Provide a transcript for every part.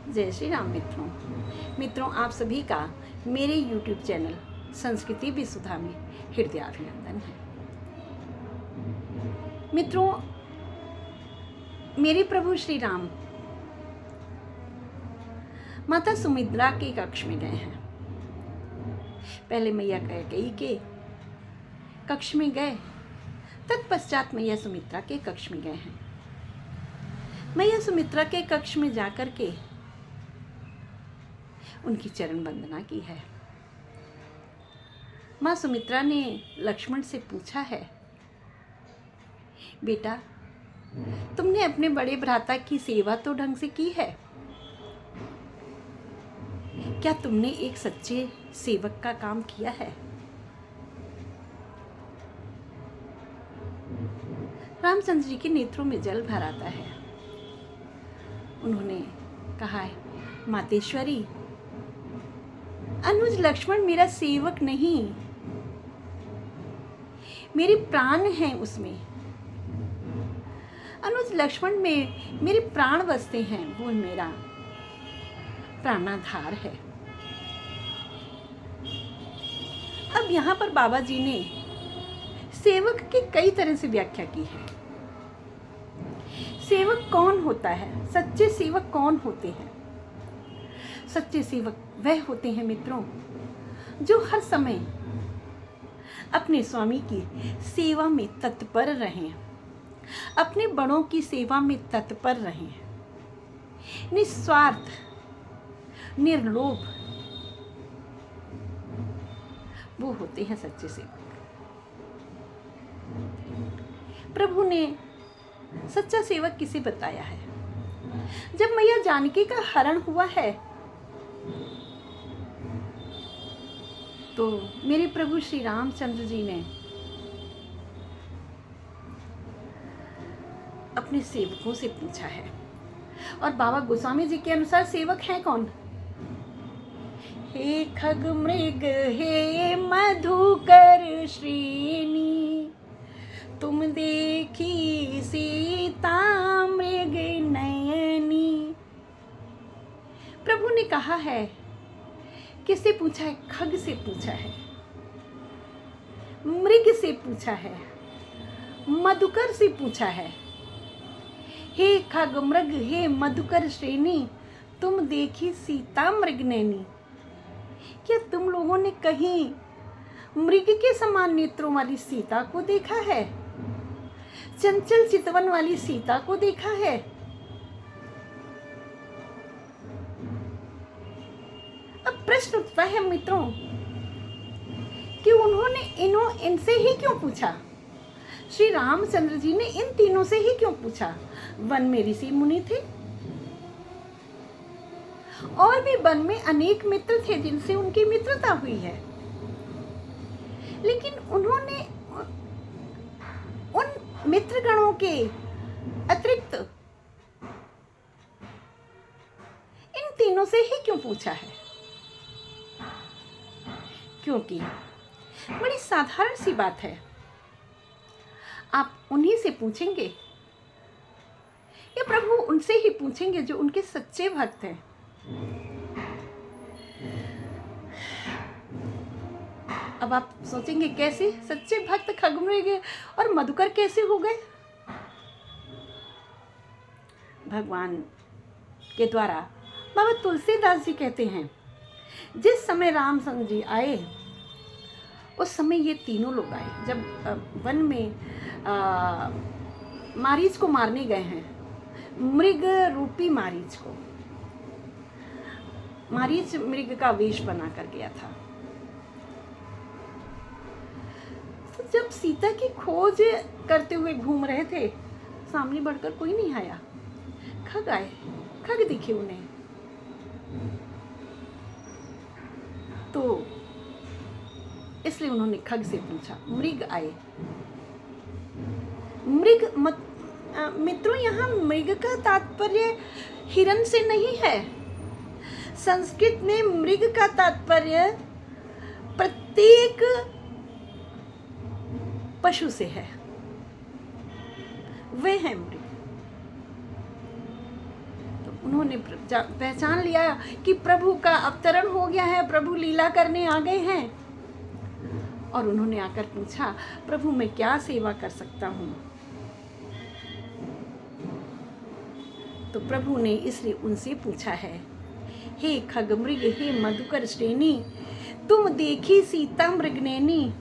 जय श्री राम मित्रों, आप सभी का मेरे YouTube चैनल संस्कृति विसुधा में हृदय अभिनंदन है। मित्रों, मेरे प्रभु श्री राम माता सुमित्रा के कक्ष में गए हैं। पहले मैया कैकेयी के कक्ष में गए, तत्पश्चात मैया सुमित्रा के कक्ष में गए हैं। मैया सुमित्रा के कक्ष में जाकर के उनकी चरण वंदना की है। माँ सुमित्रा ने लक्ष्मण से पूछा है, बेटा तुमने अपने बड़े भ्राता की सेवा तो ढंग से की है, क्या तुमने एक सच्चे सेवक का काम किया है? रामचंद्र जी के नेत्रों में जल भर आता है। उन्होंने कहा है, मातेश्वरी, अनुज लक्ष्मण मेरा सेवक नहीं, मेरे प्राण हैं उसमें। अनुज लक्ष्मण में मेरे प्राण बसते हैं, वो मेरा प्राणाधार है। अब यहाँ पर बाबा जी ने सेवक की कई तरह से व्याख्या की है। सेवक कौन होता है? सच्चे सेवक कौन होते हैं? सच्चे सेवक वह होते हैं मित्रों, जो हर समय अपने स्वामी की सेवा में तत्पर रहें, अपने बड़ों की सेवा में तत्पर रहें, निस्वार्थ, निर्लोभ, वो होते हैं सच्चे सेवक। प्रभु ने सच्चा सेवक किसे बताया है? जब मैया जानकी का हरण हुआ है तो मेरे प्रभु श्री रामचंद्र जी ने अपने सेवकों से पूछा है, और बाबा गोस्वामी जी के अनुसार सेवक हैं कौन? हे खग मृग, हे मधुकर श्रेणी, तुम देखी सीता मृग नयनी। प्रभु ने कहा है, किससे पूछा है? खग से पूछा है, मृग से पूछा है, मधुकर से पूछा है। हे खग मृग, हे मधुकर श्रेणी, तुम देखी सीता मृग नैनी। क्या तुम लोगों ने कहीं मृग के समान नेत्रों वाली सीता को देखा है? चंचल चितवन वाली सीता को देखा है? अब प्रश्न उठता है मित्रों कि उन्होंने इनसे ही क्यों पूछा? श्री रामचंद्र जी ने इन तीनों से ही क्यों पूछा? वन में ऋषि मुनि थे, और भी वन में अनेक मित्र थे जिनसे उनकी मित्रता हुई है, लेकिन उन्होंने उन मित्रगणों के अतिरिक्त इन तीनों से ही क्यों पूछा है? क्योंकि बड़ी साधारण सी बात है, आप उन्हीं से पूछेंगे या प्रभु उनसे ही पूछेंगे जो उनके सच्चे भक्त हैं। अब आप सोचेंगे, कैसे सच्चे भक्त खगमृग और मधुकर कैसे हो गए? भगवान के द्वारा बाबा तुलसीदास जी कहते हैं, जिस समय रामचंद्र जी आए उस समय ये तीनों लोग आए। जब वन में मारीच को मारने गए हैं, मृग रूपी मारीच को, मारीच मृग का वेश बना कर गया था। तो जब सीता की खोज करते हुए घूम रहे थे, सामने बढ़कर कोई नहीं आया। खग आए, खग दिखे उन्हें, तो इसलिए उन्होंने खग से पूछा। मृग आए, मृग मित्रों, यहाँ मृग का तात्पर्य हिरण से नहीं है। संस्कृत में मृग का तात्पर्य प्रत्येक पशु से है, वे हैं मृग। तो उन्होंने पहचान लिया कि प्रभु का अवतरण हो गया है, प्रभु लीला करने आ गए हैं। और उन्होंने आकर पूछा, प्रभु मैं क्या सेवा कर सकता हूँ? तो प्रभु ने इसलिए उनसे पूछा है, हे खगमृग हे मधुकर श्रेणी, तुम देखी सीता मृगनैनी।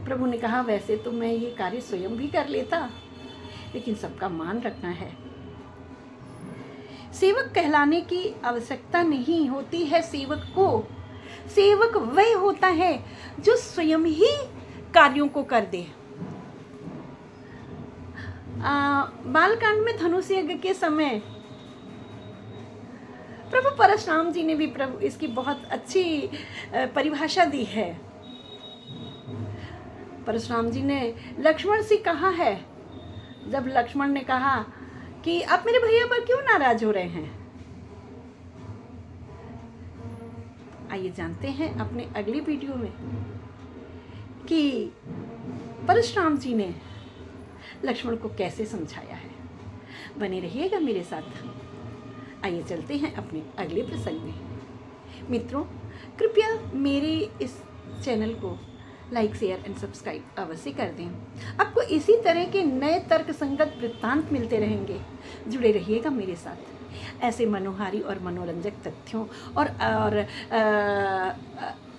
प्रभु ने कहा, वैसे तो मैं ये कार्य स्वयं भी कर लेता, लेकिन सबका मान रखना है। सेवक कहलाने की आवश्यकता नहीं होती है सेवक को। सेवक वह होता है जो स्वयं ही कार्यों को कर दे। बालकांड में धनुष यज्ञ के समय प्रभु परशुराम जी ने भी प्रभु इसकी बहुत अच्छी परिभाषा दी है। परशुराम जी ने लक्ष्मण से कहा है, जब लक्ष्मण ने कहा कि आप मेरे भैया पर क्यों नाराज हो रहे हैं। आइए जानते हैं अपने अगली वीडियो में कि परशुराम जी ने लक्ष्मण को कैसे समझाया है। बने रहिएगा मेरे साथ। आइए चलते हैं अपने अगले प्रसंग में। मित्रों, कृपया मेरे इस चैनल को लाइक शेयर एंड सब्सक्राइब अवश्य कर दें। आपको इसी तरह के नए तर्क संगत वृत्तांत मिलते रहेंगे। जुड़े रहिएगा मेरे साथ ऐसे मनोहारी और मनोरंजक तथ्यों और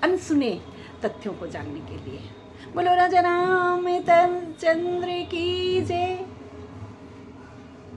अनसुने तथ्यों को जानने के लिए। बोलो राजा रामचंद्र की जय।